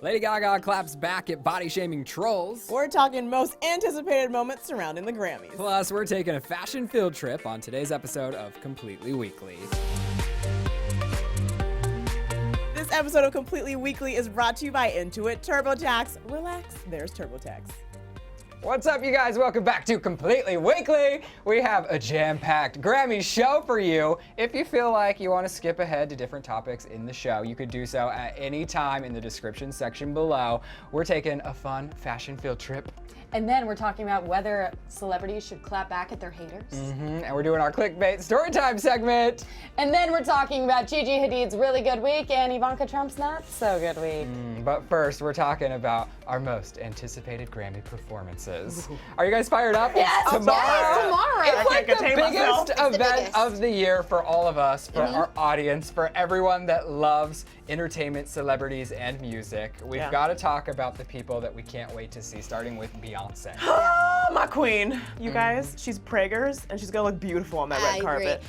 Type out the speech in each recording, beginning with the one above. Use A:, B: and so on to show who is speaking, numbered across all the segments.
A: Lady Gaga claps back at body-shaming trolls.
B: We're talking most anticipated moments surrounding the Grammys.
A: Plus, we're taking a fashion field trip on today's episode of Completely Weekly.
B: This episode of Completely Weekly is brought to you by Intuit TurboTax. Relax, there's TurboTax.
C: What's up, you guys? Welcome back to Completely Weekly. We have a jam-packed Grammy show for you. If you feel like you want to skip ahead to different topics in the show, you could do so at any time in the description section below. We're taking a fun fashion field trip.
D: And then we're talking about whether celebrities should clap back at their haters.
C: And we're doing our Clickbait Storytime segment.
D: And then we're talking about Gigi Hadid's really good week and Ivanka Trump's not so good week.
C: But first, we're talking about our most anticipated Grammy performances. Are you guys fired up?
D: Yes, tomorrow.
C: It's like the
B: contain myself.
C: biggest event of the year for all of us, for our audience, for everyone that loves entertainment, celebrities, and music. We've got to talk about the people that we can't wait to see, starting with Beyonce.
B: Oh, my queen. You guys, she's preggers, and she's gonna look beautiful on that red carpet.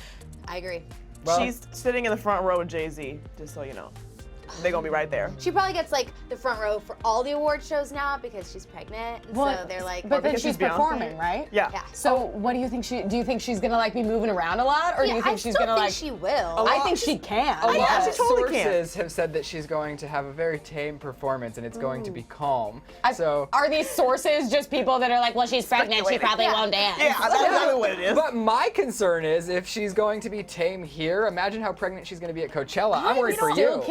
E: I agree.
C: Well,
B: She's sitting in the front row with Jay-Z, just so you know. They're gonna be right there.
E: She probably gets like the front row for all the award shows now because she's pregnant. And so they're like,
D: but then
B: because
D: she's
B: she's Beyonce.
D: performing, right?
B: Yeah.
D: So what do you think do you think she's gonna like be moving around a lot, or do you think she's gonna like?
E: she will.
D: I think she can.
C: A lot
B: yeah,
C: of
B: she totally can.
C: sources have said that she's going to have a very tame performance and it's going to be calm.
D: Are these sources just people that are like, well, she's pregnant, she probably won't dance?
B: Yeah, that's exactly what it is.
C: But my concern is if she's going to be tame here, imagine how pregnant she's going to be at Coachella. I'm worried for you.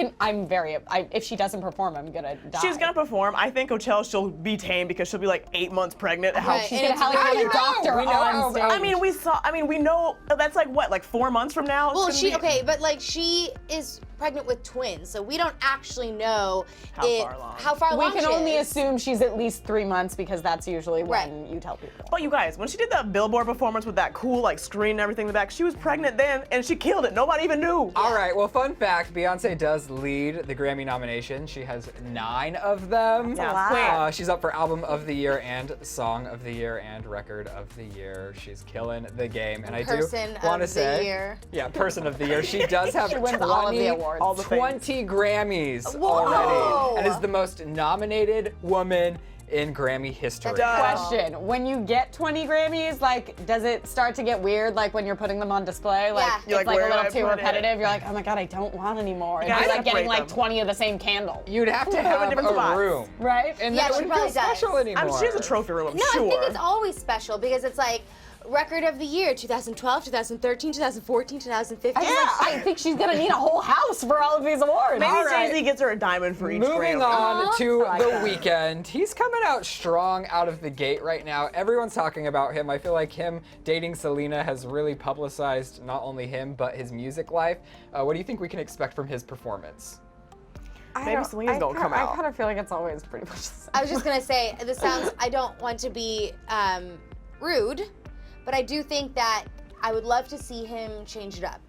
D: If she doesn't perform, I'm gonna die.
B: She's gonna perform. I think Coachella, she'll be tame because she'll be like 8 months pregnant.
E: Right,
D: She's
E: and
D: gonna
E: it's
D: have like
E: really
D: a doctor
C: We know
D: on
C: how-
D: stage.
B: we know that's like what, like 4 months from now?
E: Well,
B: It's gonna be-
E: but like she is pregnant with twins, so we don't actually know how far
D: We
E: along
D: can
E: she
D: only
E: is.
D: assume she's at least 3 months because that's usually when
E: Right.
D: you tell people.
B: But you guys, when she did that Billboard performance with that cool like screen and everything in the back, she was pregnant then and she killed it. Nobody even knew.
C: All right, well, fun fact, Beyonce does lead the Grammy nominations. She has 9 of them.
B: That's a lot.
C: She's up for Album of the Year and Song of the Year and Record of the Year. She's killing the game. And I do
E: Person
C: want to
E: of the
C: say,
E: Year.
C: yeah, Person of the Year. She does have
D: She wins
C: 20,
D: all of the awards.
B: All the things.
C: 20 Grammys
E: Whoa.
C: already and is the most nominated woman in Grammy history.
D: Question: when you get 20 Grammys, like, does it start to get weird? Like when you're putting them on display, like
E: Yeah.
D: it's
B: You're like,
D: like
B: where
D: a
B: do
D: little
B: I
D: too
B: put it?
D: repetitive. You're like, oh my god, I don't want any more.
B: gotta
D: It's like getting
B: separate
D: like
B: them.
D: 20 of the same candle,
C: You'd have to
B: them in
C: have
B: different
C: a
B: spots.
C: room.
D: right?
C: And
E: Yeah,
C: then it
E: she
C: wouldn't
E: probably
C: feel
E: does.
C: special anymore.
B: She has a trophy room, I'm
E: No,
B: sure.
E: I think it's always special because it's like record of the year 2012, 2013, 2014, 2015.
D: I think she's gonna need a whole house for all of these awards.
B: Maybe
C: All right.
B: Jay-Z gets her a diamond for each
C: Moving
B: Grammy.
C: on to
D: I like
C: The
D: that.
C: Weeknd. He's coming out strong out of the gate right now. Everyone's talking about him. I feel like him dating Selena has really publicized not only him, but his music life. What do you think we can expect from his performance?
B: Maybe Selena's gonna come out.
D: I kind of feel like it's always pretty much the same.
E: I was just gonna say, this sounds, I don't want to be rude, but I do think that I would love to see him change it up.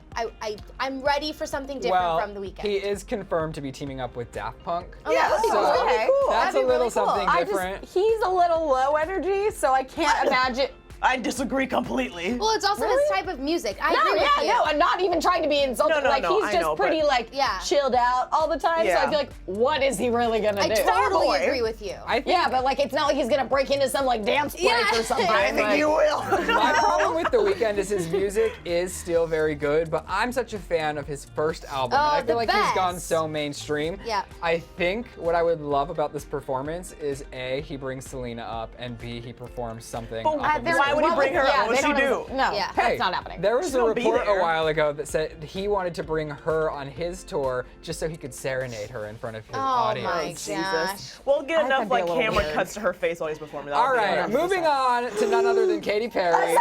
E: I'm ready for something different from The Weeknd.
C: He is confirmed to be teaming up with Daft Punk.
E: Oh, that would be
C: So
E: cool.
D: Okay.
C: that's
E: That'd be
C: a little
E: really cool.
C: something different.
D: He's a little low energy, so I can't imagine.
B: I disagree completely.
E: Well, it's also his type of music. I agree with you.
D: I'm not even trying to be insulting.
B: No,
D: like
B: no,
D: he's
B: I
D: just
B: know,
D: pretty
B: but-
D: like
E: Yeah.
D: chilled out all the time. So
B: Yeah.
D: I feel like, what is he really gonna
E: I
D: do?
E: totally
B: Starboy.
E: agree with you.
C: I think
D: Yeah, but like it's not like he's gonna break into some like dance break
E: Yeah.
D: or something.
B: I think
D: like,
B: you will.
C: my problem with The Weeknd is his music is still very good, but I'm such a fan of his first album.
E: Oh,
C: And I feel
E: the
C: like he's gone
E: best.
C: so mainstream.
E: Yeah.
C: I think what I would love about this performance is A, he brings Selena up, and B, he performs something.
B: But
C: off of his
B: why would he
C: own.
B: bring her up? What'd
D: they
B: she
D: don't
B: do?
D: No,
E: Yeah.
D: that's not happening.
C: There was
B: She's
C: a
B: gonna be
C: report
B: there.
C: a while ago that said he wanted to bring her on his tour just so he could serenade her in front of his
E: Oh
C: audience.
E: my
B: Jesus.
E: gosh.
B: We'll get enough
D: that'd be a
B: like
D: little
B: camera
D: weird.
B: cuts to her face while he's performing.
C: All right, moving on to none other than Katy Perry.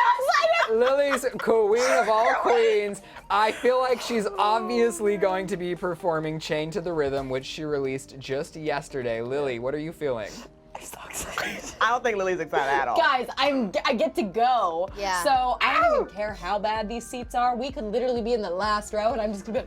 C: Lily's queen of all queens. I feel like she's obviously going to be performing Chained to the Rhythm, which she released just yesterday. Lily, what are you feeling?
D: I'm so excited.
B: I don't think Lily's excited at all.
D: Guys, I get to go.
E: Yeah.
D: So I don't even care how bad these seats are. We could literally be in the last row, and I'm just gonna.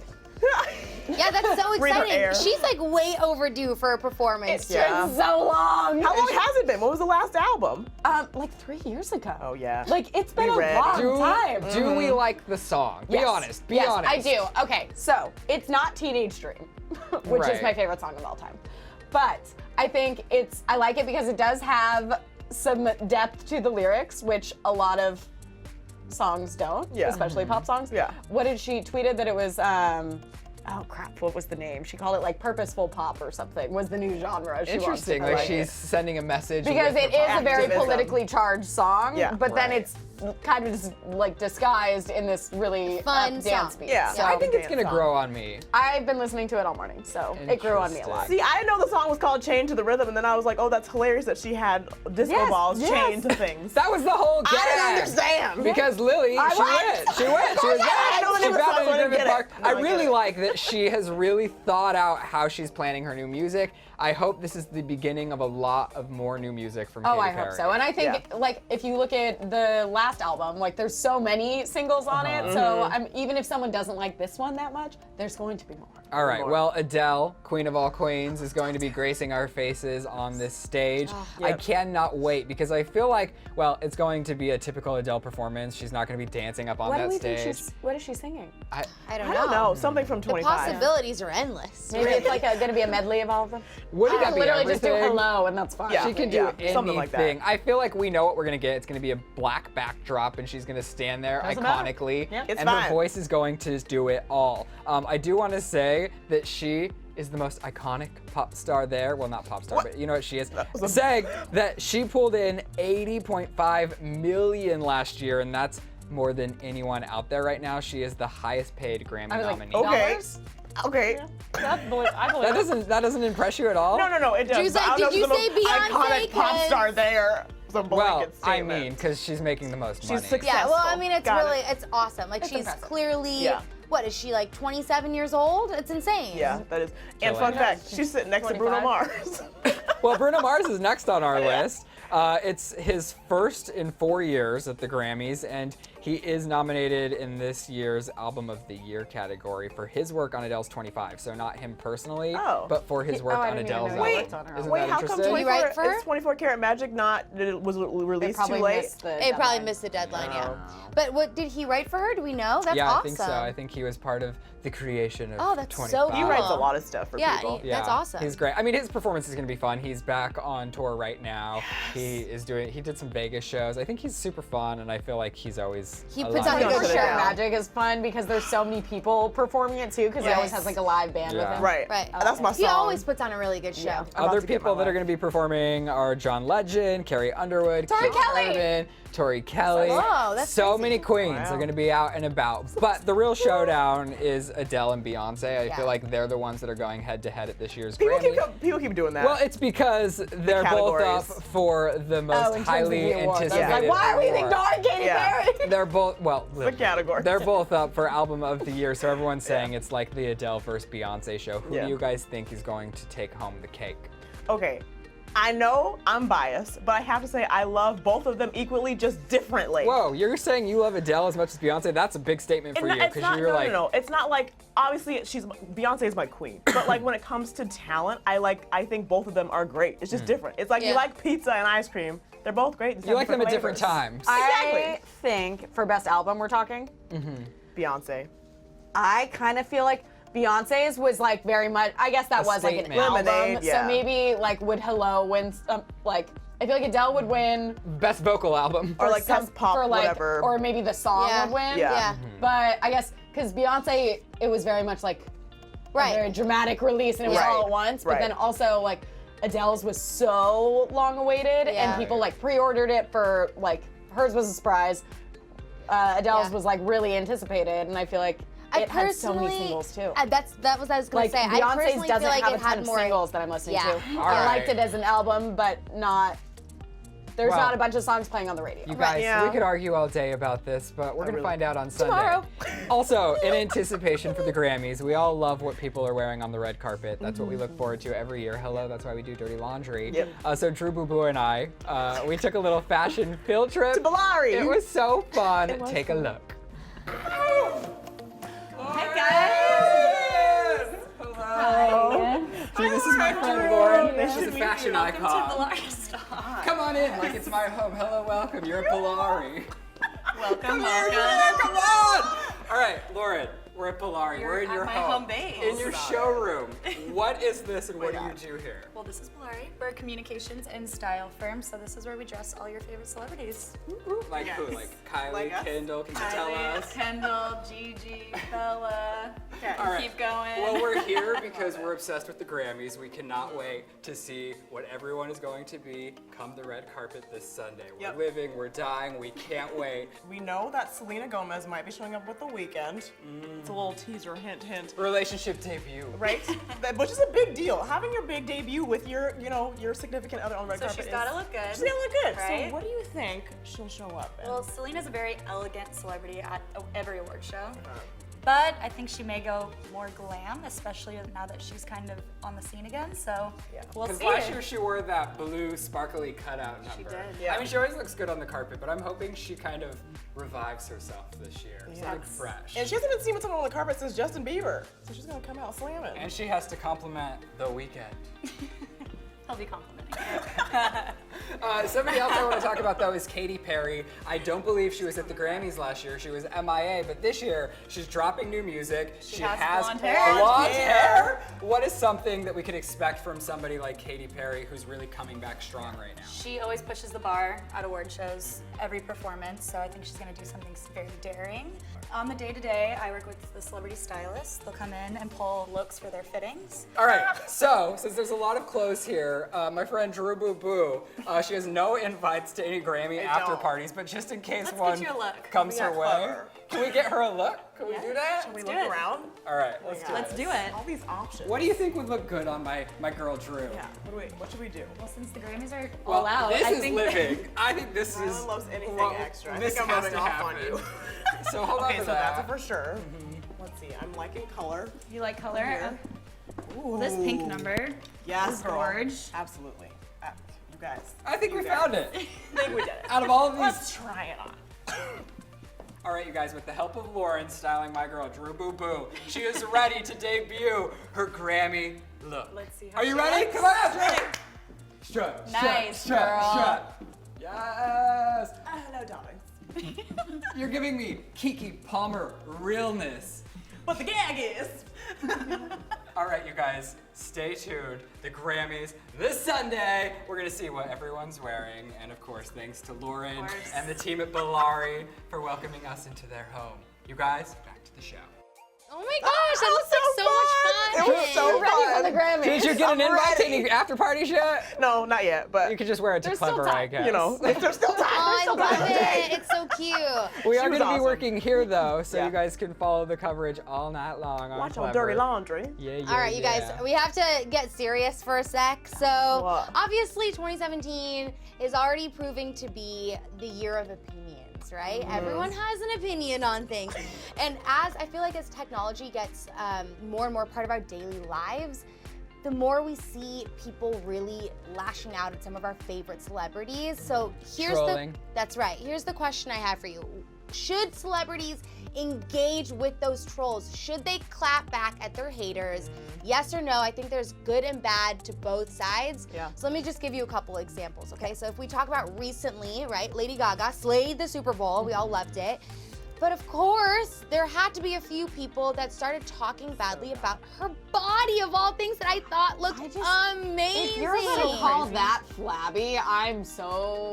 E: Yeah, that's so
B: Breathe her air.
E: exciting. She's like way overdue for a performance.
B: Yeah.
D: It's so long.
B: How long has it been? What was the last album?
D: Like 3 years ago.
B: Oh yeah.
D: Like it's been
B: Be
D: a
B: ready.
D: long time.
C: Do we like the song? Be
D: Yes.
C: honest. Be
D: yes,
C: honest.
D: I do. Okay, so it's not Teenage Dream, which
C: Right.
D: is my favorite song of all time. But I think I like it because it does have some depth to the lyrics, which a lot of songs don't, especially pop songs.
B: Yeah.
D: What did she tweeted that it was, oh crap, what was the name? She called it like purposeful pop or something, was the new genre.
C: Interesting, like she's sending a message.
D: Because
C: with
D: it
C: her
D: is a very
B: Activism.
D: politically charged song,
B: Yeah.
D: but then it's kind of just like disguised in this really
E: Fun
D: dance
E: song.
D: beat.
B: Yeah.
D: So
C: I think it's gonna
B: Dance
C: grow on me.
D: I've been listening to it all morning, so it grew on me a lot.
C: Interesting.
B: See, I didn't know the song was called Chained to the Rhythm, and then I was like, oh, that's hilarious that she had disco
D: Yes,
B: balls
D: yes.
B: chained to things.
C: That was the whole gag.
B: I didn't understand.
C: Because Lily,
B: I
C: she went. She was
B: I know the
C: there. She
B: name of the
C: found
B: song,
C: it
B: I
C: in
B: didn't
C: Griffith
B: get it.
C: Park.
B: No,
C: I
B: I get
C: really
B: it.
C: like that she has really thought out how she's planning her new music. I hope this is the beginning of a lot of more new music from Katy
D: Oh, I
C: Perry.
D: hope so. And I think, like, if you look at the last album, like, there's so many singles on it. So even if someone doesn't like this one that much, there's going to be more.
C: All right, well, Adele, Queen of all queens, is going to be gracing our faces on this stage. I
B: Yep.
C: cannot wait because I feel like, well, it's going to be a typical Adele performance. She's not going to be dancing up on
D: What do
C: that
D: we
C: stage.
D: think what is she singing?
E: I don't
B: I
E: know.
B: don't know. Something from
E: The
B: 25.
E: possibilities are endless.
D: Maybe it's like going to be a medley of all of them.
C: Wouldn't
D: She
C: that
D: could
C: be
D: literally just do
C: everything?
D: hello, and that's fine.
B: Yeah.
C: She can do
B: Yeah,
C: anything.
B: something like that.
C: I feel like we know what we're gonna get. It's gonna be a black backdrop, and she's gonna stand there
D: Doesn't matter.
C: iconically,
D: Yeah.
B: It's
C: and her
B: fine.
C: voice is going to do it all. I do want to say that she is the most iconic pop star there. Well, not pop star,
B: What?
C: but you know what she is.
B: was a-
C: Saying that she pulled in 80.5 million last year, and that's more than anyone out there right now. She is the highest paid Grammy
D: I was like,
C: nominee.
B: Okay.
D: dollars?
B: Okay.
D: I believe
C: That doesn't impress you at all?
B: No, it does.
E: Drew's
B: but I
E: like,
B: don't
E: did
B: know
E: you
B: if
E: say
B: it's the most
E: Beyonce?
B: iconic pop
E: 'Cause-
B: star there. It's a
C: Well,
B: blanket
C: I
B: statement.
C: mean, because she's making the most money.
B: She's successful.
E: Yeah, well, I mean, it's
B: Got
E: really,
B: it.
E: it's awesome. Like,
D: It's
E: she's
D: impressive.
E: clearly,
B: Yeah.
E: what, is she like 27 years old? It's insane.
B: Yeah, that is. And
C: Killing
B: fun
C: it.
B: fact, she's sitting next to Bruno
D: 25.
B: Mars.
C: Well, Bruno Mars is next on our list. It's his first in 4 years at the Grammys, and he is nominated in this year's Album of the Year category for his work on Adele's 25. So not him personally,
B: Oh.
C: but for his work
D: I
C: on
D: didn't even
C: Adele's
D: know he
C: album.
D: worked on her
C: Isn't
B: Wait,
C: that
B: how come
C: interesting?
B: 24,
E: You write for her?
B: is 24 Karat Magic not, was
D: They
B: released too
D: probably
B: late?
D: missed the
E: They probably
D: deadline.
E: missed the deadline, yeah.
C: No.
E: But what did he write for her? Do we know? That's
C: Yeah,
E: awesome.
C: I think so. I think he was part of the creation of
E: Oh, that's
C: 25.
E: so
B: He
E: cool.
B: writes a lot of stuff for
E: Yeah,
B: people.
E: That's awesome.
C: He's great. I mean, his performance is going to be fun. He's back on tour right now. He did some Vegas shows. I think he's super fun, and I feel like he's always
E: He
C: a
E: puts
C: lot
E: on a
C: of
E: good
B: Sit
E: show.
B: down.
D: Magic is fun because there's so many people performing it too, because he always
E: Yes.
D: has like a live band with
C: Yeah.
D: him.
B: Right.
E: Right.
B: That's my song.
E: He always puts on a really good show.
D: Yeah.
B: I'm about
C: Other
B: to get
C: people
B: my
C: that are
B: life.
C: going to be performing are John Legend, Carrie Underwood,
D: Tori
C: Kate
D: Kelly.
C: Urban, Tori Kelly.
E: Whoa, that's
C: so
E: crazy.
C: many queens
B: Wow.
C: are going to be out and about. But the real showdown is Adele and Beyonce. I
E: Yeah.
C: feel like they're the ones that are going head to head at this year's
B: People
C: Grammy.
B: people keep doing that.
C: Well, it's because they're both up
B: categories.
C: for the
D: in
C: most
D: terms of
C: highly
D: the awards. I was
C: anticipated
D: like, why are we
C: award.
D: ignoring Katy
B: Yeah.
D: Perry?
C: They're both, well,
B: the category.
C: they're both up for Album of the Year, so everyone's saying it's like the Adele versus Beyonce show. Who
B: Yeah.
C: do you guys think is going to take home the cake?
B: Okay. I know I'm biased, but I have to say I love both of them equally, just differently.
C: Whoa, you're saying you love Adele as much as Beyonce? That's a big statement for you,
B: It's
C: because
B: not,
C: you're like,
B: no. It's not like, obviously Beyonce is my queen, but like when it comes to talent, I think both of them are great. It's just different. It's like you
E: Yeah.
B: like pizza and ice cream. They're both great. just
C: you
B: have
C: like them at different
B: flavors.
C: times.
B: Exactly.
D: I think for best album we're talking,
B: Beyonce.
D: I kind of feel like Beyonce's was like very much, I guess that
C: A
D: was like an
C: statement.
D: album.
B: Lemonade, yeah.
D: So maybe like would Hello win like, I feel like Adele would win.
C: Best vocal album.
B: Or like best pop,
D: for, like,
B: whatever.
D: Or maybe the song
E: Yeah.
D: would win.
B: Yeah.
E: Yeah.
D: But I guess because Beyonce, it was very much like a very
E: Right.
D: dramatic release and it was
B: Right.
D: all at once. But
B: Right.
D: then also like Adele's was so long awaited
E: Yeah.
D: and people like pre-ordered it for like hers was a surprise. Adele's
E: Yeah.
D: was like really anticipated and I feel like it had so many singles too.
E: That's what I was gonna
D: Like
E: say. I
D: Beyonce's
E: personally
D: doesn't
E: feel like
D: have
E: it
D: a ton
E: had
D: of
E: more
D: singles that I'm listening
E: Yeah.
D: to.
C: All
D: I
C: right.
D: liked it as an album, but not. There's
C: Well,
D: not a bunch of songs playing on the radio.
C: You guys,
B: Yeah.
C: we could argue all day about this, but we're going to
B: really-
C: find out on Sunday.
D: Tomorrow.
C: Also, in anticipation for the Grammys, we all love what people are wearing on the red carpet. That's what we look forward to every year. Hello, that's why we do Dirty Laundry.
B: Yep.
C: So Drew Boo Boo and I, we took a little fashion field trip.
B: To Bollare.
C: It was so fun.
B: was
C: Take a
B: fun.
C: look.
D: Hey guys!
C: Hello. See, this is my friend Lauren. She's a fashion icon.
F: Welcome to Bollare.
C: Come on in, like it's my home. Hello, welcome. You're at Bollare.
F: Welcome,
C: Come on! All right, Lauren. We're at Bollare.
F: You're
C: We're in
F: at
C: your
F: my
C: home.
F: home base.
C: In your showroom. What is this and what do you do here?
F: Well, this is Bollare. We're a communications and style firm, so this is where we dress all your favorite celebrities.
C: Like who? Like Kylie,
B: Like us?
C: Kendall, can you tell us?
F: Kendall, Gigi, Bella.
C: All right.
F: Keep going.
C: Well, we're here because we're obsessed with the Grammys. We cannot wait to see what everyone is going to be come the red carpet this Sunday. We're
B: Yep.
C: living, we're dying, we can't wait.
B: We know that Selena Gomez might be showing up with The Weeknd. It's a little teaser, hint, hint.
C: Relationship debut.
B: Right? Which is a big deal. Having your big debut with your, your significant other on the red
F: So
B: carpet
F: she's gotta look good.
B: She's gotta look good.
F: Right?
B: So what do you think she'll show up in?
F: Well, Selena's a very elegant celebrity at every award show. But I think she may go more glam, especially now that she's kind of on the scene again. So we'll
C: Because
F: see.
C: last year she wore that blue sparkly cutout number.
F: She did.
B: Yeah.
C: I mean, she always looks good on the carpet, but I'm hoping she kind of revives herself this year. Something fresh.
B: And she hasn't been seen with someone on the carpet since Justin Bieber. So she's gonna come out slamming.
C: And she has to compliment The Weeknd.
F: He'll be complimenting.
C: Somebody else I want to talk about though is Katy Perry. I don't believe she was at the Grammys last year. She was MIA, but this year she's dropping new music. She
F: has blonde hair.
C: blonde hair. What is something that we could expect from somebody like Katy Perry who's really coming back strong right now?
F: She always pushes the bar at award shows, every performance, so I think she's gonna do something very daring. On the day-to-day, I work with the celebrity stylists. They'll come in and pull looks for their fittings.
C: All right, so since there's a lot of clothes here, my friend Drew Boo Boo, she has no invites to any Grammy after
B: don't.
C: parties, but just in case
F: Let's
C: one
F: get you a look.
C: comes
B: We
C: her
B: got
C: way,
B: Clevver.
C: can we get her a look? Can we do that?
B: Can we
F: do
B: look
F: it.
B: around?
C: All right, let's do
F: Let's
C: it.
F: do it.
B: All these options.
C: What do you think would look good on my girl Drew?
B: Yeah. What should we do?
F: Well, since the Grammys are
C: Well,
F: all out,
C: this
F: I
C: is
F: think
C: living. I think this is.
B: Ryland loves anything
C: well,
B: extra. I
C: This
B: think I'm
C: has
B: rubbing
C: to
B: off on
C: happen.
B: you.
C: So hold on
B: Okay,
C: to
B: so
C: that.
B: that's a for sure. Let's see. I'm liking color.
F: you like color.
B: Here. Ooh.
F: This pink number.
B: Yes,
F: is
B: girl.
F: gorge.
B: Absolutely. You guys.
C: I think
B: you
C: we
B: guys.
C: found it.
B: I think we did it.
C: Out of all of these.
B: Let's try it on.
C: All right, you guys, with the help of Lauren styling my girl Drew Boo Boo, she is ready to debut her Grammy look.
F: Let's see how
C: Are you
F: she
C: ready?
F: looks.
C: Come on, Drew. Strut,
F: Nice,
C: strut,
F: girl.
C: strut. Yes.
B: Hello, darlings.
C: You're giving me Kiki Palmer realness.
B: But the gag is.
C: All right, you guys, stay tuned. The Grammys this Sunday. We're gonna see what everyone's wearing, and of course, thanks to Lauren
F: course.
C: and the team at Bollare for welcoming us into their home. You guys, back to the show.
E: Oh my gosh, that looks like so much fun.
B: It was so
D: Ready for the
B: fun.
D: Grammys.
C: Did you get an
B: I'm
C: invite to
B: ready.
C: any after parties yet?
B: No, not yet, but
C: You could just wear it to
D: There's still
C: Clevver, I
D: time.
C: guess.
B: you know, there's still time.
E: Oh, I
B: There's still
E: love
B: time.
E: it. It's so cute.
C: We are
B: She
C: going
B: was
C: to be
B: awesome.
C: working here though, so
B: Yeah.
C: you guys can follow the coverage all night long on
B: Watch
C: Clevver.
B: all dirty laundry.
C: Yeah, yeah.
E: All right, you guys,
C: yeah.
E: we have to get serious for a sec. So,
B: What?
E: obviously, 2017 is already proving to be the year of opinions, right? Everyone has an opinion on things. And as I feel like as technology gets more and more part of our daily lives, the more we see people really lashing out at some of our favorite celebrities. So here's
C: Trolling.
E: that's right. Here's the question I have for you. Should celebrities engage with those trolls? Should they clap back at their haters? Yes or no? I think there's good and bad to both sides.
B: Yeah.
E: So let me just give you a couple examples, okay? So if we talk about recently, right, Lady Gaga slayed the Super Bowl. We all loved it. But of course, there had to be a few people that started talking badly about her body, of all things that I thought looked amazing.
D: If you're gonna call that flabby, I'm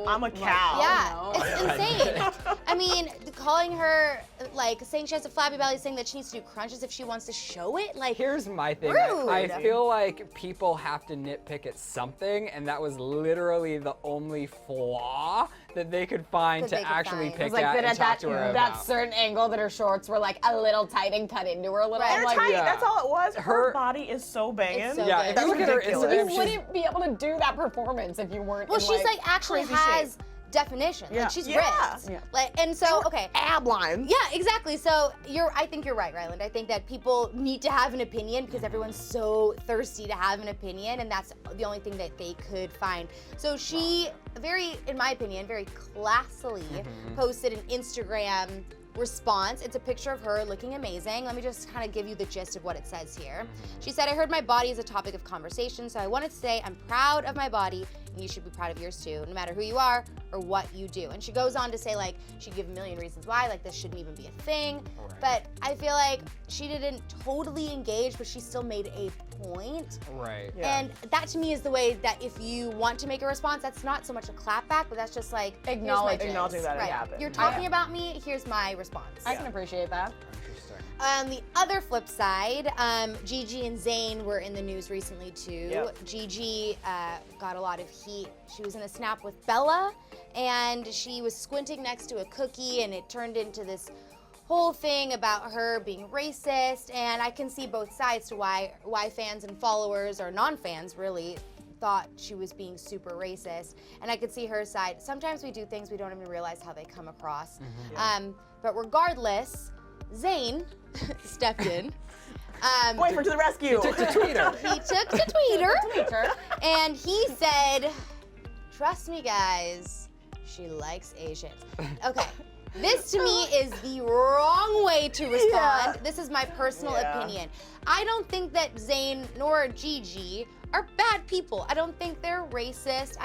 B: I'm a
D: like,
B: cow.
E: Yeah,
D: oh, no.
E: it's insane. I mean, calling her, like, saying she has a flabby belly, saying that she needs to do crunches if she wants to show it, like,
C: Here's my thing.
E: Rude.
C: I feel like people have to nitpick at something, and that was literally the only flaw that they could find
E: That
C: to
E: they could
C: actually
E: find.
C: pick
D: It's like
C: at
D: that
C: and
D: at
C: talk
D: that,
C: to her
D: that
C: about.
D: certain angle that her shorts were like a little tight and cut into her a little.
E: Right.
D: I'm
B: They're
D: like,
B: tight.
C: yeah.
B: That's all it was. Her
C: Her-
B: body is so banging.
E: It's so
C: Yeah,
E: good.
C: if you look at her
B: ridiculous.
D: you
C: Instagram, she's
D: wouldn't be able to do that performance if you weren't.
E: well,
D: in,
E: she's like actually
B: crazy
E: has definition.
B: Yeah.
E: Like she's
B: Yeah.
E: ripped.
D: Yeah.
E: Like, and so, okay.
B: Ab lines.
E: Yeah, exactly. So I think you're right, Ryland. I think that people need to have an opinion because everyone's so thirsty to have an opinion, and that's the only thing that they could find. So she, in my opinion, very classily posted an Instagram response. It's a picture of her looking amazing. Let me just kind of give you the gist of what it says here. She said, I heard my body is a topic of conversation, so I wanted to say I'm proud of my body and you should be proud of yours too, no matter who you are or what you do. And she goes on to say, like, she'd give a million reasons why, like, this shouldn't even be a thing.
C: Right.
E: But I feel like she didn't totally engage, but she still made a point.
C: Right.
B: Yeah.
E: And that to me is the way that if you want to make a response, that's not so much a clap back, but that's just like, here's my
D: Acknowledging.
E: thing.
B: Acknowledging that it
E: Right.
B: happened.
E: You're talking about me, here's my response.
D: I can appreciate that.
C: Interesting.
E: On the other flip side, Gigi and Zayn were in the news recently too.
B: Yep.
E: Gigi got a lot of heat. She was in a snap with Bella, and she was squinting next to a cookie, and it turned into this whole thing about her being racist. And I can see both sides to why fans and followers, or non-fans really, thought she was being super racist. And I could see her side. Sometimes we do things we don't even realize how they come across. But regardless, Zayn stepped in.
B: Boyfriend to the rescue.
C: To Twitter.
E: He took to Twitter and he said, trust me guys, she likes Asians. Okay, this to me is the wrong way to respond.
B: Yeah.
E: This is my personal
B: Yeah.
E: opinion. I don't think that Zayn nor Gigi are bad people. I don't think they're racist.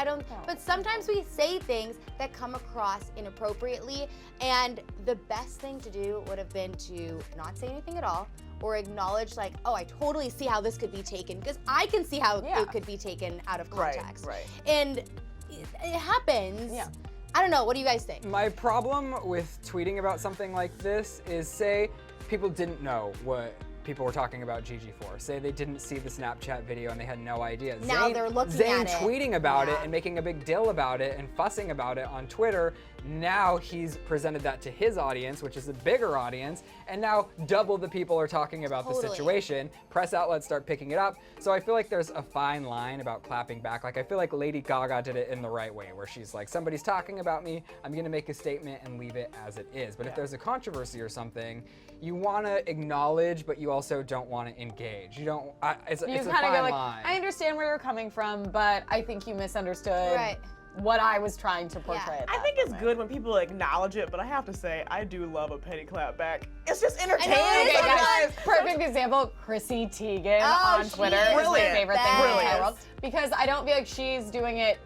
E: But sometimes we say things that come across inappropriately, and the best thing to do would have been to not say anything at all, or acknowledge like, oh, I totally see how this could be taken, because I can see how it could be taken out of context.
B: Right.
E: And it happens.
D: Yeah.
E: I don't know, what do you guys think?
C: My problem with tweeting about something like this is, say people didn't know what people were talking about Gigi for. Say they didn't see the Snapchat video and they had no idea.
E: Now they're looking
C: Zayn
E: at it.
C: tweeting about it
E: Yeah.
C: and making a big deal about it and fussing about it on Twitter. Now he's presented that to his audience, which is a bigger audience, and now double the people are talking about the
E: Totally.
C: situation. Press outlets start picking it up. So I feel like there's a fine line about clapping back. Like, I feel like Lady Gaga did it in the right way, where she's like, somebody's talking about me, I'm gonna make a statement and leave it as it is. But if there's a controversy or something, you wanna acknowledge, but you also don't wanna engage. You don't, it's a
D: You
C: fine
D: kind of go like,
C: line.
D: I understand where you're coming from, but I think you misunderstood
E: Right.
D: what I was trying to portray.
E: Yeah.
D: at
B: I
D: that
B: think it's
D: moment.
B: good when people acknowledge it, but I have to say, I do love a petty clap back. It's just entertaining.
E: it is
D: Okay, guys,
B: sometimes.
D: perfect example, Chrissy Teigen
E: Oh,
D: on
E: she
D: Twitter
E: is
D: is my
B: brilliant.
D: favorite thing in the entire
B: Brilliant.
D: world. Because I don't feel like she's doing it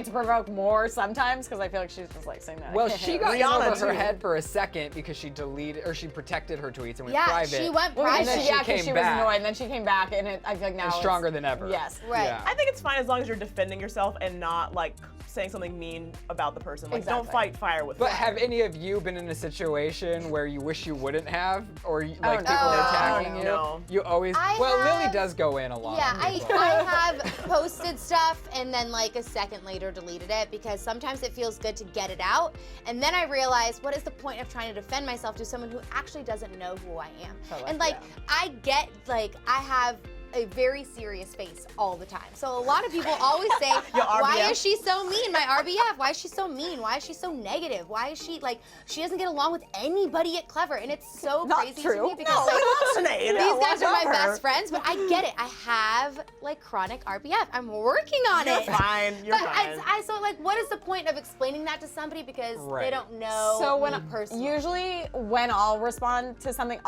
D: to provoke more sometimes, because I feel like she's just like saying that.
C: Well, she got in
B: Rihanna,
C: over her
B: too.
C: head for a second because she deleted, or she protected her tweets and went
E: Yeah,
C: private.
E: she went
D: Well,
E: private.
C: then she
D: because
C: came
D: she was
C: back.
D: annoyed, and then she came back, and I feel like now
C: and
D: it's
C: stronger than ever.
D: Yes.
E: Right.
C: Yeah.
B: I think it's fine as long as you're defending yourself and not like saying something mean about the person. Like, don't
D: Exactly.
B: fight fire with
C: But
B: fire.
C: have any of you been in a situation where you wish you wouldn't have, or like
D: no.
C: people are
E: No,
C: attacking you?
B: no.
C: You always.
E: I
C: Well, Lily
E: have-
C: does go in a lot.
E: Yeah,
C: on
E: I
C: people.
E: have posted stuff and then like a second later deleted it, because sometimes it feels good to get it out. And then I realized, what is the point of trying to defend myself to someone who actually doesn't know who I am?
D: Totally,
E: And like,
D: yeah.
E: I get, like, I have a very serious face all the time. So a lot of people always say, why
B: RBF.
E: is she so mean? My RBF, why is she so mean? Why is she so negative? Why is she like, she doesn't get along with anybody at Clevver? And it's so
D: Not
E: crazy
D: true.
E: to me because
B: No,
E: like,
B: I love Sinead.
E: these guys are my
B: Love her.
E: best friends, but I get it. I have like chronic RBF. I'm working on
B: You're
E: it.
B: fine. You're
E: But
B: fine.
E: I so like, what is the point of explaining that to somebody because they
C: Right.
E: don't know
D: So
E: me personally?
D: usually when I'll respond to something,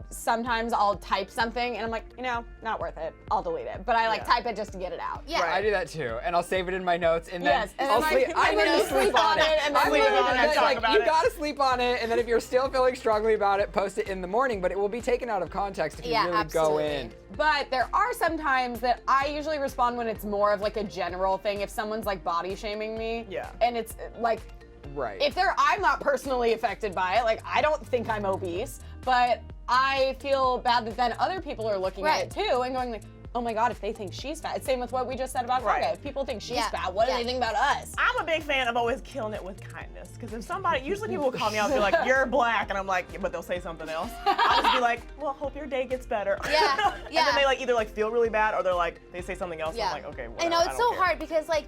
D: sometimes I'll type something and I'm like, not worth it. I'll delete it. But I like
B: Yeah.
D: type it just to get it out.
E: yeah.
C: I do that too, and I'll save it in my notes, and then
D: Yes, and
C: I'll
D: then
C: sleep.
D: I'm gonna sleep on it, and then
C: I'm
D: sleep
C: gonna-
D: on it and
B: talk
C: like,
B: about
C: you
B: it.
C: gotta sleep on it, and then if you're still feeling strongly about it, post it in the morning. But it will be taken out of context if you
E: Yeah,
C: really
E: absolutely.
C: go in.
D: But there are some times that I usually respond when it's more of like a general thing. If someone's like body shaming me,
B: Yeah.
D: and it's like,
C: Right.
D: if I'm not personally affected by it, like I don't think I'm obese, but I feel bad that then other people are looking
E: Right.
D: at it too and going like, oh my God, if they think she's fat. It's same with what we just said about
B: Right.
D: Gaga. If people think she's
E: Yeah.
D: fat, what do
E: Yeah.
D: they think about us?
B: I'm a big fan of always killing it with kindness. Because if somebody, usually people will call me out and be like, you're black. And I'm like, yeah, but they'll say something else. I'll just be like, well, hope your day gets better.
E: Yeah,
B: And
E: yeah.
B: then they like either like feel really bad or they're like, they say something else.
E: Yeah.
B: And I'm like, okay,
E: I
B: whatever,
E: know it's
B: don't
E: so
B: care.
E: hard because like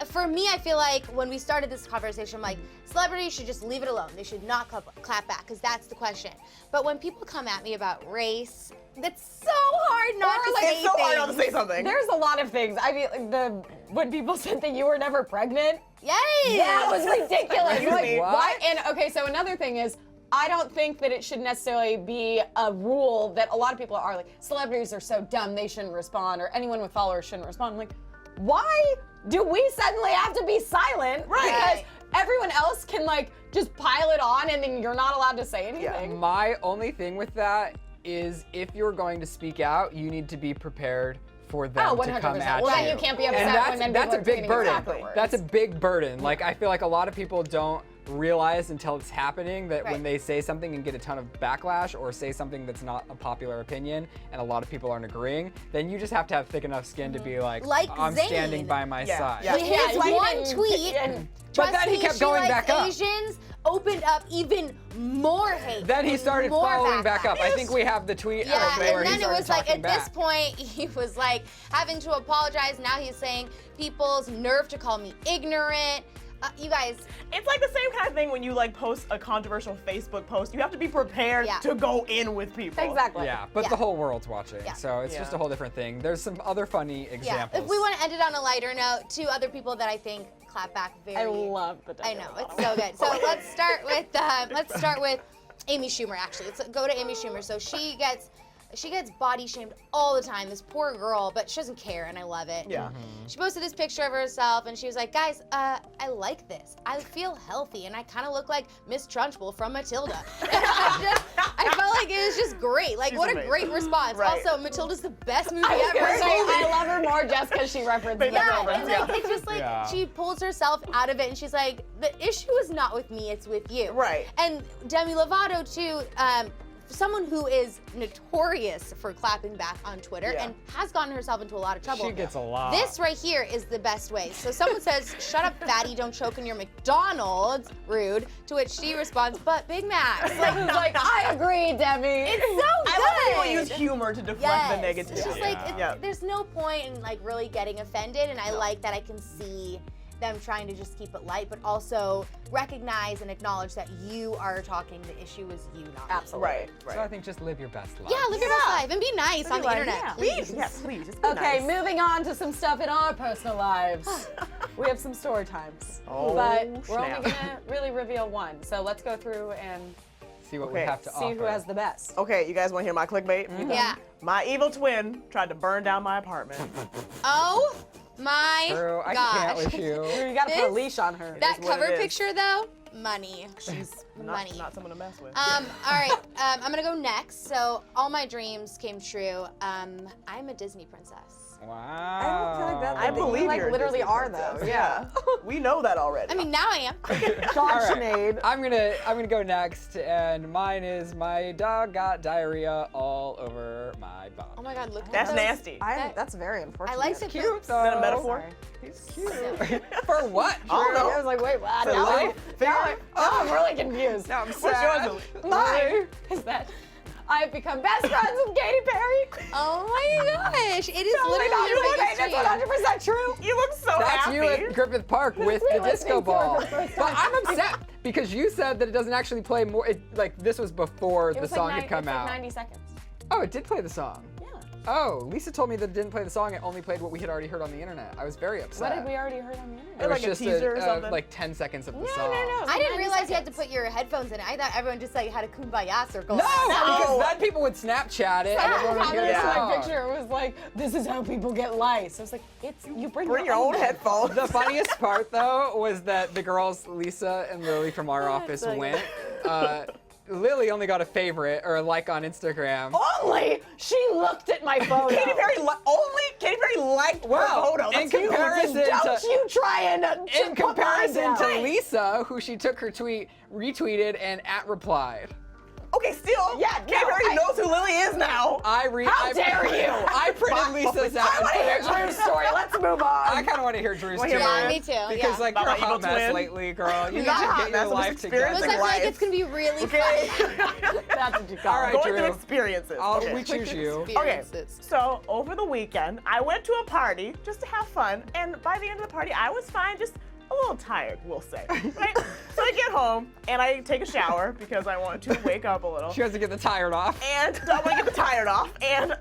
E: for me, I feel like when we started this conversation, I'm like, celebrities should just leave it alone. They should not clap back because that's the question. But when people come at me about race, that's so hard not
D: Or,
E: to
D: like,
E: say
B: It's so hard not to
E: things.
B: say something.
D: There's a lot of things. I mean, when people said that you were never pregnant,
E: Yay!
D: that was ridiculous.
B: Excuse
D: Like,
B: me.
D: why? And okay, so another thing is, I don't think that it should necessarily be a rule that a lot of people are like, celebrities are so dumb, they shouldn't respond, or anyone with followers shouldn't respond. I'm like, why do we suddenly have to be silent?
B: Right.
D: Because everyone else can like just pile it on and then you're not allowed to say anything.
C: My only thing with that is if you're going to speak out, you need to be prepared for them to come at
D: Well,
C: you.
D: then you can't be upset
C: And
D: when
C: that's a
D: people are
C: big
D: tweeting
C: burden.
D: afterwards.
C: That's a big burden. Like, I feel like a lot of people don't realize until it's happening that when they say something and get a ton of backlash or say something that's not a popular opinion and a lot of people aren't agreeing, then you just have to have thick enough skin to be like I'm
E: Zayn.
C: standing by my side.
E: With his one tweet,
C: But then he kept going back up.
E: Asians opened up even more hate.
C: Then he
E: and
C: started
E: more
C: following back up. I
E: backlash.
C: think we have the tweet
E: Yeah,
C: where
E: and
C: he
E: then it
C: started
E: was like,
C: talking
E: at this
C: back.
E: point, he was like having to apologize. Now he's saying people's nerve to call me ignorant. You guys.
B: It's like the same kind of thing when you like post a controversial Facebook post. You have to be prepared to go in with people.
D: Exactly.
C: Yeah, but the whole world's watching, so it's
B: Yeah.
C: just a whole different thing. There's some other funny examples.
E: If we want to end it on a lighter note, two other people that I think clap back very.
D: I love the
E: I know, it's so good. So let's start with Amy Schumer. Actually, let's go to Amy Schumer. So she gets body shamed all the time, this poor girl, but she doesn't care, and I love it.
B: Yeah.
E: She posted this picture of herself, and she was like, guys, I like this. I feel healthy, and I kind of look like Miss Trunchbull from Matilda. And I felt like it was just great. Like, what a great response.
B: Right.
E: Also, Matilda's the best movie
D: I was
E: ever.
D: gonna say, I love her more just because she referenced
B: But
D: Matilda.
E: And like, it's just like she pulls herself out of it, and she's like, the issue is not with me, it's with you.
B: Right.
E: And Demi Lovato too, someone who is notorious for clapping back on Twitter and has gotten herself into a lot of trouble.
C: She gets a lot.
E: This right here is the best way. So someone says, "Shut up, fatty! Don't choke in your McDonald's." Rude. To which she responds, "But Big Macs."
D: Like, I agree, Demi.
E: It's so good.
B: I love when people use humor to deflect the negativity.
E: It's just like there's no point in like really getting offended, and I like that I can see them trying to just keep it light, but also recognize and acknowledge that you are talking. The issue is you, not me.
D: Absolutely.
B: Right.
C: So I think just live your best life.
E: Yeah, live your best life and be nice on the
B: Like,
E: internet,
B: please.
E: please.
B: Yes, please. Just be
D: Okay,
B: nice.
D: moving on to some stuff in our personal lives. We have some story times.
B: Oh,
D: but we're
B: snap.
D: only gonna really reveal one. So let's go through and
C: See what we have to
D: see
C: offer.
D: who has the best.
B: Okay, you guys want to hear my clickbait?
E: Yeah.
B: My evil twin tried to burn down my apartment.
E: Oh my
C: True, I
E: gosh.
C: can't with you.
D: You gotta put a
E: This-
D: leash on her.
E: That
B: is what
E: cover
B: it is.
E: picture though, money.
B: She's
E: Money.
B: not someone to mess with.
E: All right, I'm gonna go next. So all my dreams came true. I'm a Disney princess.
C: Wow.
D: I don't feel like that.
B: I believe
D: like
B: you're a
D: literally
B: Disney
D: are
B: princess.
D: though.
B: Yeah. We know that already.
E: I mean, now I am.
D: John
C: All right.
D: Sinead.
C: I'm gonna go next, and mine is my dog got diarrhea all over my bum.
E: Oh my God, look at
B: That's
E: those.
B: nasty.
D: That's very unfortunate.
E: I like to
C: Cute
B: Is that a
C: though.
B: metaphor?
C: He's cute. For what?
B: I don't know.
D: I was like, wait, what?
C: For
D: Now
C: life?
D: I'm really confused.
C: Now I'm
B: What's
C: sad.
B: yours?
D: Mine is that I've become best friends with Katy Perry.
E: Oh my gosh, it is
D: Oh my God,
E: literally your biggest
D: that's
E: dream.
D: 100% true.
B: You look so
C: That's
B: happy.
C: you at Griffith Park with
D: me
C: the disco
D: listening to her
C: ball.
D: for the first
C: But
D: time.
C: I'm upset because you said that it doesn't actually play more. Like this was before
D: It
C: the
D: was
C: song
D: like
C: had come out.
D: 90 seconds.
C: Oh, it did play the song.
D: Yeah.
C: Oh, Lisa told me that it didn't play the song. It only played what we had already heard on the internet. I was very upset.
D: What had we already heard on the internet?
C: It was
B: Like a
C: just
B: teaser or something?
C: like 10 seconds of the
D: No,
C: song.
D: no, no.
E: I didn't
D: 90
E: realize you had to
D: seconds.
E: put your headphones in. I thought everyone just like had a kumbaya circle.
C: No, because
B: No.
C: then people would Snapchat it and
D: Yeah,
C: everyone would hear the
D: in my
C: song.
D: picture it was like, this is how people get lice. I was like, it's you bring
B: your own headphones.
C: The funniest part, though, was that the girls, Lisa and Lily from our office, went. Lily only got a favorite or a like on Instagram.
D: Only she looked at my photo.
B: Katy Perry liked
C: Well,
B: her photo.
C: in
B: That's huge.
C: comparison
D: Don't
C: to
D: you try and
C: in comparison to
D: Lisa.
C: Lisa, who she took her tweet, retweeted, and @replied.
B: Okay, still.
D: Yeah,
B: Katy
D: no,
B: Perry knows who Lily is now.
C: How
D: dare you!
C: I printed Lisa's out.
D: I want to hear Drew's story. Let's move on.
C: I kind of want to hear Drew's
B: Wanna
C: too.
B: hear mine?
E: Yeah, me too.
C: Because
E: Yeah.
C: like
B: About
C: you're a
B: my evil
C: hot mess
B: twin?
C: lately, girl. You need
B: Not
C: to
B: hot
C: get
B: mess,
C: your
B: I'm
C: life
B: just
C: together.
E: Plus, I
B: experiencing
E: feel like
B: life.
E: it's gonna be really
B: Okay.
E: fun.
D: That's what you call
C: All
D: it.
C: right,
B: Going
C: Drew.
B: through experiences. Okay.
C: We choose you.
B: Okay,
E: Experiences.
B: so over the weekend, I went to a party just to have fun, and by the end of the party, I was fine, just a little tired, we'll say. Right? So I get home, and I take a shower because I want to wake up a little.
C: She has to get the tired off.
B: And I want to get the tired off, and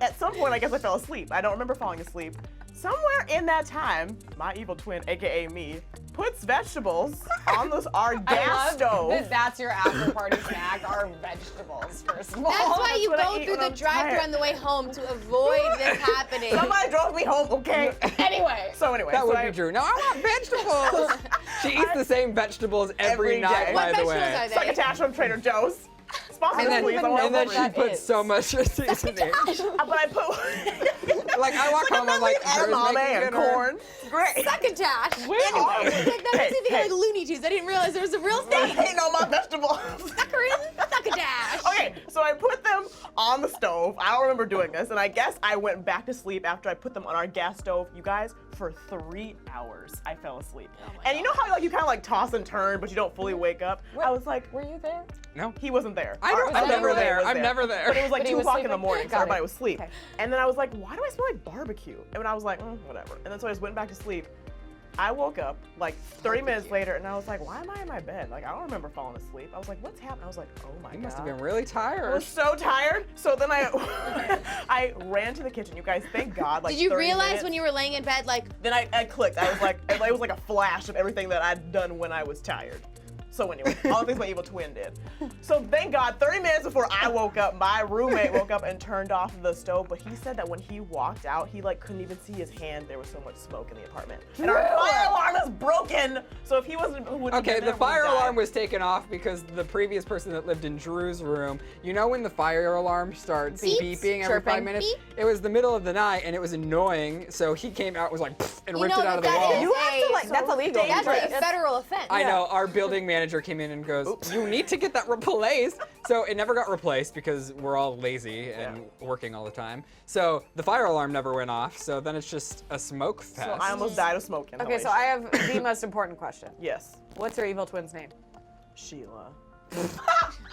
B: at some point, I guess I fell asleep. I don't remember falling asleep. Somewhere in that time, my evil twin, AKA me, puts vegetables on our
D: I
B: gas
D: love
B: stove.
D: that that's your after party snack are vegetables, first of all.
E: That's why you
B: what I
E: go
B: eat
E: through
B: when
E: the
B: I'm
E: drive-thru
B: tired.
E: on the way home to avoid this happening.
B: Somebody drove me home, okay?
D: Anyway.
B: So anyway,
C: That
B: so
C: would
B: I,
C: be true. No, I want vegetables. She eats the same vegetables every
B: Every
C: night,
B: day.
C: by
E: What
C: the
E: vegetables
C: way.
E: are they?
B: succotash from Trader Joe's. Sponsor
C: And then,
B: please. I want
C: and then
B: to
C: she
D: that
C: puts
D: is.
C: so much seasoning.
B: But I put
C: Like I walk home, I'm like, "Who's
B: edamame
C: making
B: and
C: dinner?"
B: corn. It's great.
E: Succotash.
B: Where are we?
E: That makes me think of like Looney Tunes. I didn't realize there was a real thing.
B: Ain't no more vegetables.
E: Succotash.
B: Okay, so I put them on the stove. I don't remember doing this, and I guess I went back to sleep after I put them on our gas stove. You guys, for 3 hours, I fell asleep. And you know how like you kind of like toss and turn, but you don't fully wake up? I was like,
D: Were you there?
C: No.
B: he wasn't there.
C: I'm never
B: roommate
C: there.
B: was
C: I'm never there.
B: But it was like
D: But he
B: 2
D: was
B: o'clock in the
D: sleeping?
B: morning, so
D: Got it.
B: everybody was asleep.
D: Okay.
B: And then I was like, why do I smell like barbecue? And I was like, whatever. And then so I just went back to sleep. I woke up like 30 minutes later, and I was like, why am I in my bed? Like, I don't remember falling asleep. I was like, what's happening? I was like, oh my God.
C: You must have been really
B: I
C: tired.
B: was so tired. So then I ran to the kitchen. You guys, thank God. Like
E: Did you
B: 30
E: realize
B: minutes.
E: when you were laying in bed, like,
B: Then I clicked. I was like, it was like a flash of everything that I'd done when I was tired. So anyway, all the things my evil twin did. So thank God, 30 minutes before I woke up, my roommate woke up and turned off the stove. But he said that when he walked out, he like couldn't even see his hand. There was so much smoke in the apartment. And our fire alarm is broken. So if he wasn't, who wouldn't
C: Okay,
B: have been
C: the
B: there,
C: fire
B: we'd die.
C: alarm was taken off because the previous person that lived in Drew's room, you know when the fire alarm starts
E: Beeps,
C: beeping every 5
D: chirping.
C: minutes?
E: Beep.
C: It was the middle of the night and it was annoying, so he came out and was like, "Pfft," and
E: you
C: ripped
E: know
C: it out of the
E: that
C: wall.
E: is
B: You have to, like,
D: that's illegal.
E: That's
B: dangerous.
E: a federal offense.
C: I know, our building manager came in and goes, you need to get that replaced. So it never got replaced because we're all lazy and working all the time. So the fire alarm never went off, so then it's just a smoke fest.
B: So I almost died of smoke
D: Okay, so I have the most important question.
B: Yes.
D: What's your evil twin's name?
B: Sheila.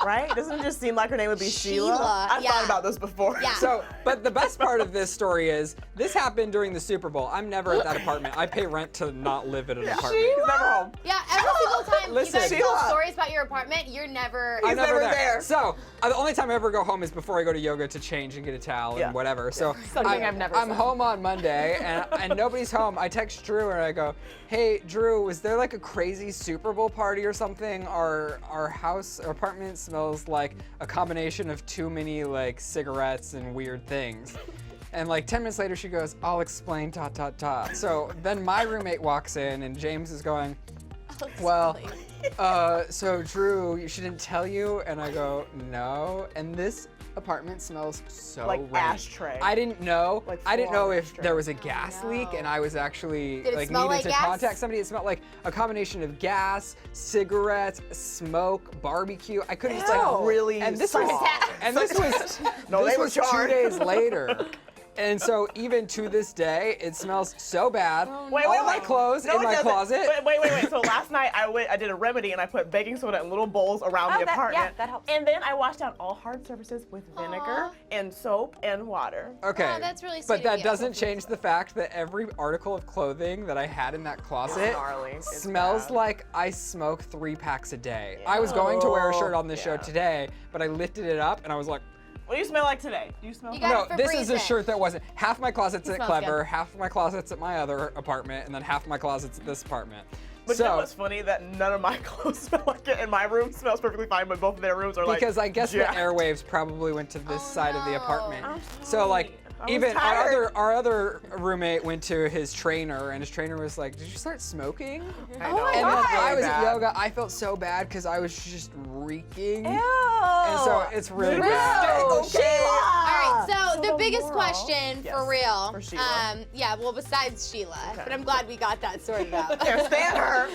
B: Right? Doesn't it just seem like her name would be Sheila?
E: Sheila,
B: I've
E: yeah.
B: thought about this before.
E: Yeah.
C: So, but the best part of this story is, this happened during the Super Bowl. I'm never at that apartment. I pay rent to not live at an apartment.
B: She's never home.
E: Yeah, every single time
C: Listen.
E: you guys tell
B: Sheila.
E: stories about your apartment, you're never.
C: I'm
B: never there.
C: So, the only time I ever go home is before I go to yoga to change and get a towel
B: Yeah.
C: and whatever. So,
D: Something I've never
C: I'm
D: said.
C: home on Monday and nobody's home. I text Drew and I go, hey, Drew, was there like a crazy Super Bowl party or something? Our house, our apartment smells like a combination of too many like cigarettes and weird things. And like 10 minutes later, she goes, I'll explain, ... So then my roommate walks in and James is going, well, so Drew, she didn't tell you? And I go, no. And this apartment smells so
B: Like
C: rank.
B: ashtray.
C: I didn't know.
B: Like
C: I didn't know
B: full-on
C: if
B: ashtray.
C: there was a gas leak and I was actually
E: Did it
C: like
E: smell
C: needed
E: like
C: to
E: gas?
C: contact somebody. It smelled like a combination of gas, cigarettes, smoke, barbecue. I couldn't
B: Like really
C: and this was
B: soft.
C: and this was
B: No,
C: this
B: they were
C: was 2
B: charred.
C: days later. And so even to this day, it smells so bad.
B: Wait,
C: All my clothes
B: No,
C: in
B: it
C: my
B: doesn't.
C: closet.
B: Wait. So last night I did a remedy and I put baking soda in little bowls around the
D: that-
B: apartment.
D: yeah, that helps.
B: And then I washed out all hard surfaces with vinegar and soap and water.
C: Okay.
E: Oh, that's really sweet
C: But
E: of
C: that
E: you.
C: doesn't change the fact that every article of clothing that I had in that closet
B: gnarly. It's
C: smells
B: bad.
C: like I smoke 3 packs a day. I was going to wear a shirt on this show
B: Yeah.
C: today, but I lifted it up and I was like,
B: What do you smell like today? Do you smell?
E: You got
C: no,
E: it for
C: this
E: free,
C: is a
E: then.
C: shirt that wasn't. Half my closet's at
E: smells
C: Clevver,
E: good.
C: half my closet's at my other apartment, and then half my closet's at this apartment.
B: But you know
C: So,
B: what's funny? That none of my clothes smell like it, and my room smells perfectly fine, but both of their rooms are like.
C: because I guess the
B: jacked.
C: airwaves probably went to this side of the
E: no.
C: apartment.
B: I'm
C: So like
B: sorry. I was
C: even
B: tired.
C: our other roommate went to his trainer and his trainer was like, "Did you start smoking?"
B: I know.
C: And then
B: It's
C: I
B: really
C: was
B: bad.
C: at yoga. I felt so bad because I was just reeking.
D: Ew.
C: And so it's really bad.
B: Okay.
E: All right, so
B: So
E: the
B: the
E: biggest
B: moral-
E: question
B: Yes,
E: for real.
B: for Sheila.
E: Yeah, well, besides Sheila,
B: Okay.
E: but I'm glad we got that sorted out.
B: Can't stand her.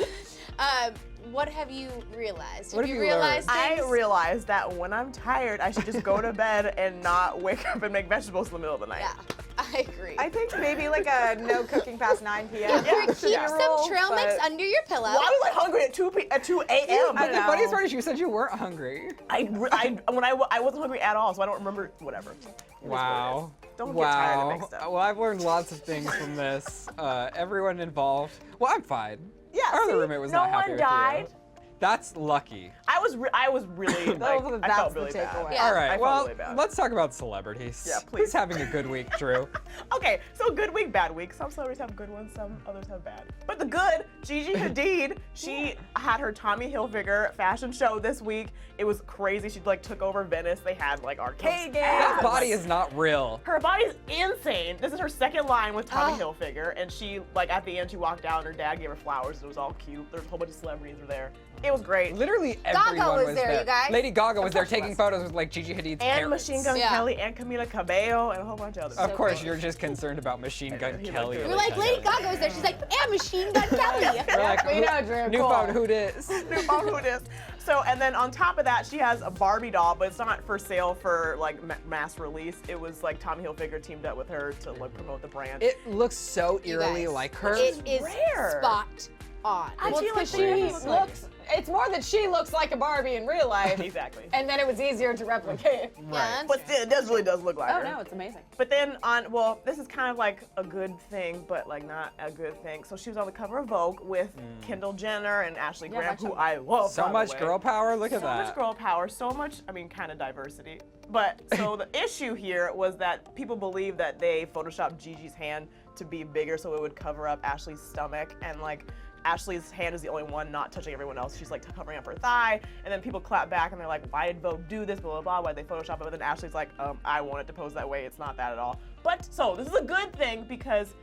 E: What have you realized?
C: What
E: have
C: have
E: you
C: you
E: realized
C: learned?
B: I
E: things?
B: realized that when I'm tired, I should just go to bed and not wake up and make vegetables in the middle of the night.
E: Yeah, I agree.
D: I think maybe like a no cooking past 9 p.m.
E: Or keep
B: yeah.
E: some trail mix
D: but-
E: under your pillow.
B: Why was I hungry at 2 a.m.?
C: But the
D: know.
C: funniest part is you said you weren't hungry.
B: I wasn't hungry at all, so I don't remember. Whatever. It is what it
C: Wow.
B: is. Don't get tired of
C: Wow.
B: mixed up.
C: Well, I've learned lots of things from this. Everyone involved. Well, I'm fine.
B: Yeah,
C: Our other
B: see?
C: roommate was
B: No
C: not happy
B: one
C: with
B: died.
C: you. That's lucky.
B: I I was really like, I
D: That's
B: felt
D: the
B: really bad.
D: takeaway.
E: Yeah.
C: All right,
B: I felt
C: well,
B: really bad.
C: let's talk about celebrities.
B: Yeah, please.
C: Who's having a good week, Drew?
B: Okay, so good week, bad week. Some celebrities have good ones, some others have bad. But the good, Gigi Hadid, she had her Tommy Hilfiger fashion show this week. It was crazy. She like took over Venice. They had like arcade games.
C: That
B: and,
C: body
B: like,
C: is not real.
B: her body's insane. This is her second line with Tommy Hilfiger, and she like at the end she walked out and her dad gave her flowers. It was all cute. There was a whole bunch of celebrities were there. It was great.
C: Literally everyone
E: was there, you guys.
C: Lady Gaga was there
B: course she
C: taking
B: was.
C: photos with like Gigi Hadid's
B: And
C: parents.
B: Machine Gun
E: Yeah.
B: Kelly and Camila Cabello and a whole bunch of others.
C: Of course,
E: great.
C: you're just concerned about Machine Gun
B: He
C: Kelly.
B: looked
E: We're like, Lady Gaga was there. She's like, and Machine Gun Kelly.
C: We're like,
D: We know, Drew.
C: New
D: Cool.
C: phone, who dis?
B: New phone, who it is. So, and then on top of that, she has a Barbie doll, but it's not for sale for like mass release. It was like Tommy Hilfiger teamed up with her to like promote the brand.
C: It looks so
E: You
C: eerily
E: guys,
C: like her.
E: It is
B: rare.
E: spot on.
D: Well, it's because she looks. It's more that she looks like a Barbie in real life,
B: Exactly.
D: and then it was easier to replicate.
E: Yeah,
B: But still, it really does look like
D: Oh
B: her.
D: no, it's amazing.
B: But then well, this is kind of like a good thing, but like not a good thing. So she was on the cover of Vogue with Kendall Jenner and Ashley
D: Yeah,
B: Graham,
D: that's
B: who
D: a-
B: I love.
C: So
B: by the
C: much
B: way.
C: girl power. Look at
B: So
C: that.
B: much girl power, so much, I mean, kind of diversity. But so the issue here was that people believe that they photoshopped Gigi's hand to be bigger so it would cover up Ashley's stomach, and like Ashley's hand is the only one not touching everyone else. She's like covering up her thigh, and then people clap back and they're like, why did Vogue do this, blah, blah, blah, why did they Photoshop it? But then Ashley's like, I wanted to pose that way, it's not that at all. But so this is a good thing because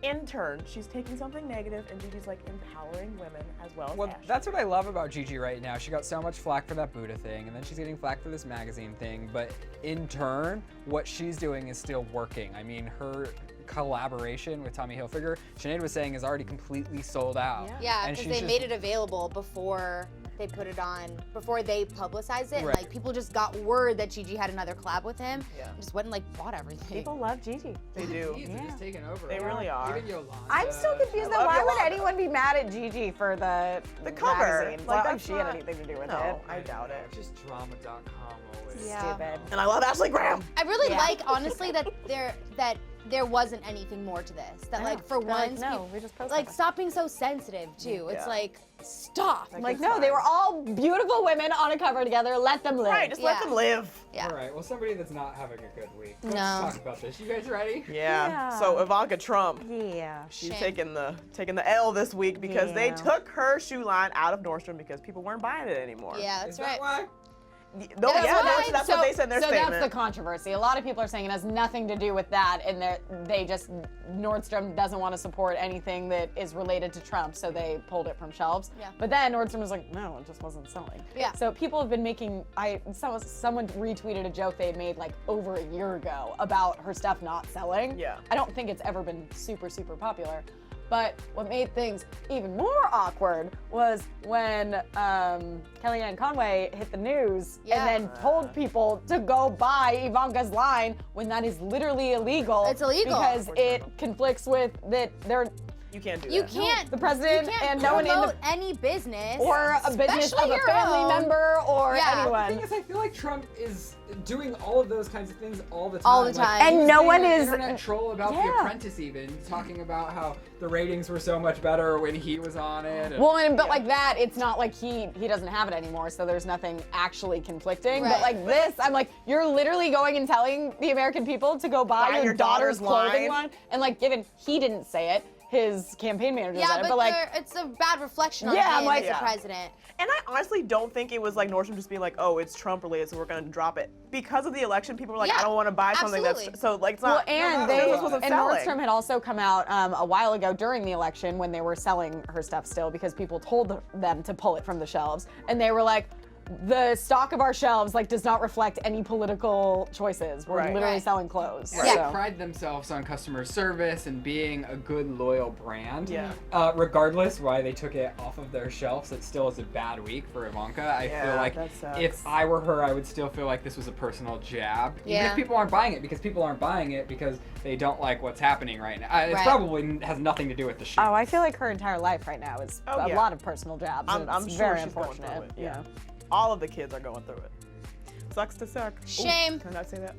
B: in turn, she's taking something negative and Gigi's like empowering women as well as
C: Well,
B: Ashley.
C: that's what I love about Gigi right now. She got so much flack for that Buddha thing, and then she's getting flack for this magazine thing. But in turn, what she's doing is still working. I mean, her collaboration with Tommy Hilfiger, Sinead was saying, is already completely sold out.
E: Yeah,
C: And
E: because
C: she's
E: they
C: just-
E: made it available before they put it on, before they publicized it. And,
C: Right.
E: like, people just got word that Gigi had another collab with him.
B: Yeah.
E: And just went and like bought everything.
B: People love Gigi. They do.
C: They're just taking over.
B: They really are.
C: Even Yolanda.
D: I'm still confused
B: I
D: though.
B: love
D: Why would
B: Yolanda.
D: anyone be mad at Gigi for the
B: cover?
D: magazine? It's
B: Like,
D: not like
B: that's
D: she had
B: not-
D: anything to do with
B: No,
D: it.
B: I doubt it.
C: Just drama.com always.
E: Yeah.
D: Stupid.
B: And I love Ashley Graham.
E: I really
D: Yeah.
E: like, honestly, that there wasn't anything more to this. That, like, for once,
D: no, we just posted
E: like,
D: it.
E: stop being so sensitive, too. It's
B: Yeah.
E: like, stop.
D: Like, no, they were all beautiful women on a cover together. Let them live.
B: Right, just let
E: Yeah.
B: them live.
E: Yeah.
C: All right, well, somebody that's not having a good week. Let's
E: No.
C: talk about this. You guys ready?
B: Yeah. So Ivanka Trump,
D: Yeah.
B: she's
E: Shame.
B: taking the L this week because they
D: Yeah.
B: took her shoe line out of Nordstrom because people weren't buying it anymore.
E: Yeah,
C: Is
E: that's
C: that
E: right.
C: why?
B: No,
E: That's
B: yeah,
E: why-
B: that's what they said in their
D: so
B: statement.
D: that's the controversy. A lot of people are saying it has nothing to do with that, and Nordstrom doesn't want to support anything that is related to Trump, so they pulled it from shelves.
E: Yeah.
D: But then Nordstrom was like, no, it just wasn't selling.
E: Yeah.
D: So people have been making. Someone retweeted a joke they had made like over a year ago about her stuff not selling.
B: Yeah.
D: I don't think it's ever been super popular. But what made things even more awkward was when Kellyanne Conway hit the news
E: Yeah.
D: and then told people to go buy Ivanka's line when that is literally illegal.
E: It's illegal.
D: Because it conflicts with that they're
B: You can't do
E: You
B: that.
E: can't.
D: the president
E: you can't
D: and no one in
E: promote
D: the
E: any business
D: or a business
E: especially
D: of a
E: your
D: family
E: own.
D: member or
E: Yeah.
C: The
D: anyone.
C: thing is, I feel like Trump is doing all of those kinds of things all the time.
E: All the
C: Like,
E: time.
C: he
D: And
C: was
D: no
C: being
D: one
C: an
D: is-
C: internet troll about The
D: Yeah.
C: Apprentice, even talking about how the ratings were so much better when he was on it. and-
D: Well, but like that, it's not like he doesn't have it anymore, so there's nothing actually conflicting. But
E: Right.
D: like this, I'm like, you're literally going and telling the American people to go buy your daughter's clothing line, and like, given he didn't say it, his campaign manager
E: Yeah,
D: said it,
E: but
D: like,
E: it's a bad reflection on
D: Yeah,
E: him
D: I'm like-
E: as the
B: Yeah.
E: president.
B: And I honestly don't think it was like Nordstrom just being like, oh, it's Trump related, so we're gonna drop it. Because of the election, people were like,
E: Yeah,
B: I don't want to buy something
E: absolutely.
B: that's so like it's
D: well,
B: not.
D: and
B: this wasn't selling.
D: Nordstrom had also come out a while ago during the election when they were selling her stuff still because people told them to pull it from the shelves, and they were like, the stock of our shelves like does not reflect any political choices. We're
B: Right.
D: literally
E: Right.
D: selling clothes.
C: They
D: So.
C: pride themselves on customer service and being a good, loyal brand.
B: Yeah.
C: Regardless why they took it off of their shelves, it still is a bad week for Ivanka. I
B: Yeah,
C: feel like
B: that sucks.
C: if I were her, I would still feel like this was a personal jab. Even
E: Yeah.
C: if people aren't buying it, because people aren't buying it because they don't like what's happening right now. It
E: Right.
C: probably has nothing to do with the shoes.
D: Oh, I feel like her entire life right now is
B: Oh,
D: a
B: yeah.
D: lot of personal jabs.
B: I'm,
D: and
B: I'm
D: it's
B: sure
D: very
B: she's going through
D: unfortunate.
B: it. Yeah. All of the kids are going through it. Sucks to suck. Ooh,
E: Shame.
B: can I not say that?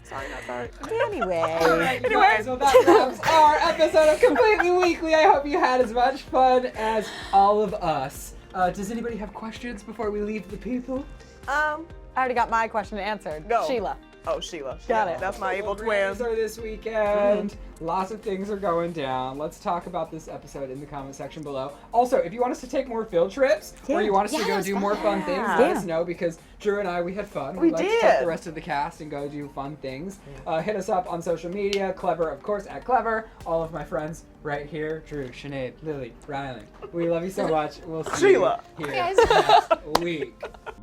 B: Sorry, not sorry.
D: Anyway.
C: Alright, you guys, well, that wraps our episode of Completely Weekly. I hope you had as much fun as all of us. Does anybody have questions before we leave the people?
D: I already got my question answered.
B: Go.
D: Sheila.
B: Oh, Sheila.
D: Got it.
B: That's my evil
C: Grammys
B: twin.
C: are this weekend. Lots of things are going down. Let's talk about this episode in the comment section below. Also, if you want us to take more field trips or you want us to go do more fun things, let us know because Drew and I, we had fun.
B: We
C: We'd like to
B: did.
C: take the rest of the cast and go do fun things. Hit us up on social media. Clevver, of course, at Clevver. All of my friends right here. Drew, Sinead, Lily, Ryland. We love you so much. We'll see
B: Sheila.
C: you here
E: Guys.
C: next week.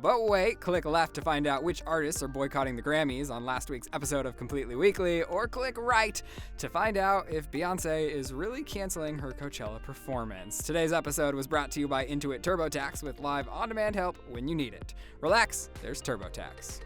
A: But wait, click left to find out which artists are boycotting the Grammys on last week's episode of Completely Weekly, or click right to find out if Beyonce is really canceling her Coachella performance. Today's episode was brought to you by Intuit TurboTax with live on-demand help when you need it. Relax, there's TurboTax.